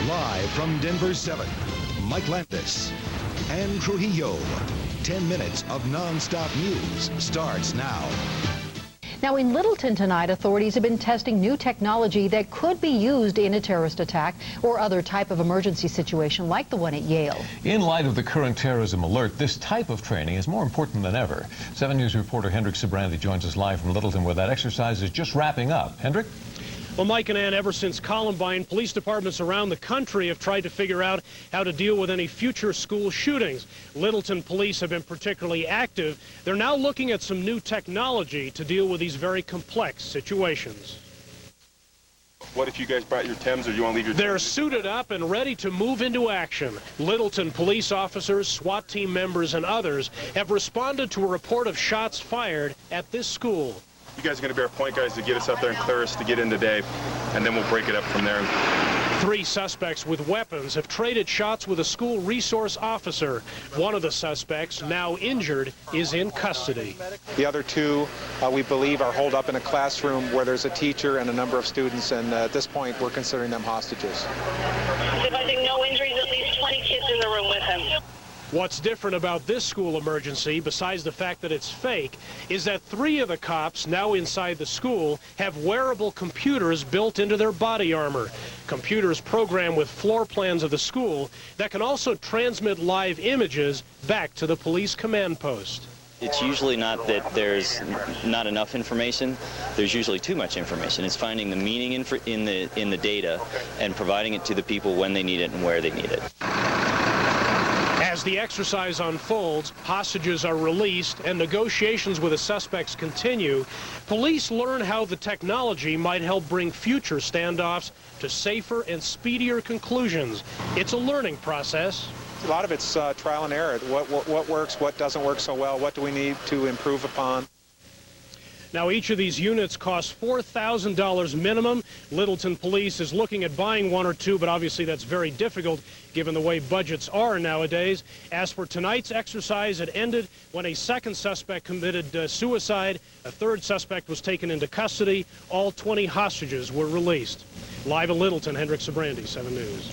Live from Denver 7, Mike Landis and Trujillo. 10 minutes of non-stop news starts now. Now in Littleton tonight, authorities have been testing new technology that could be used in a terrorist attack or other type of emergency situation like the one at Yale. In light of the current terrorism alert, this type of training is more important than ever. 7 News reporter Hendrik Sabrandi joins us live from Littleton where that exercise is just wrapping up. Hendrik? Well, Mike and Ann, ever since Columbine, police departments around the country have tried to figure out how to deal with any future school shootings. Littleton police have been particularly active. They're now looking at some new technology to deal with these very complex situations. What if you guys brought your TEMS, or you want to leave your TEMS? They're suited up and ready to move into action. Littleton police officers, SWAT team members, and others have responded to a report of shots fired at this school. You guys are going to be our point guys to get us up there and clear us to get in today, and then we'll break it up from there. 3 suspects with weapons have traded shots with a school resource officer. One of the suspects, now injured, is in custody. The other 2, we believe, are holed up in a classroom where there's a teacher and a number of students, and at this point, we're considering them hostages. Advising no injuries, at least 20 kids in the room with him. What's different about this school emergency, besides the fact that it's fake, is that 3 of the cops now inside the school have wearable computers built into their body armor. Computers programmed with floor plans of the school that can also transmit live images back to the police command post. It's usually not that there's not enough information. There's usually too much information. It's finding the meaning in the data and providing it to the people when they need it and where they need it. As the exercise unfolds, hostages are released and negotiations with the suspects continue. Police learn how the technology might help bring future standoffs to safer and speedier conclusions. It's a learning process. A lot of it's trial and error. What works, what doesn't work so well, what do we need to improve upon? Now, each of these units costs $4,000 minimum. Littleton Police is looking at buying 1 or 2, but obviously that's very difficult given the way budgets are nowadays. As for tonight's exercise, it ended when a second suspect committed suicide. A third suspect was taken into custody. All 20 hostages were released. Live in Littleton, Hendrik Sabrandi, 7 News.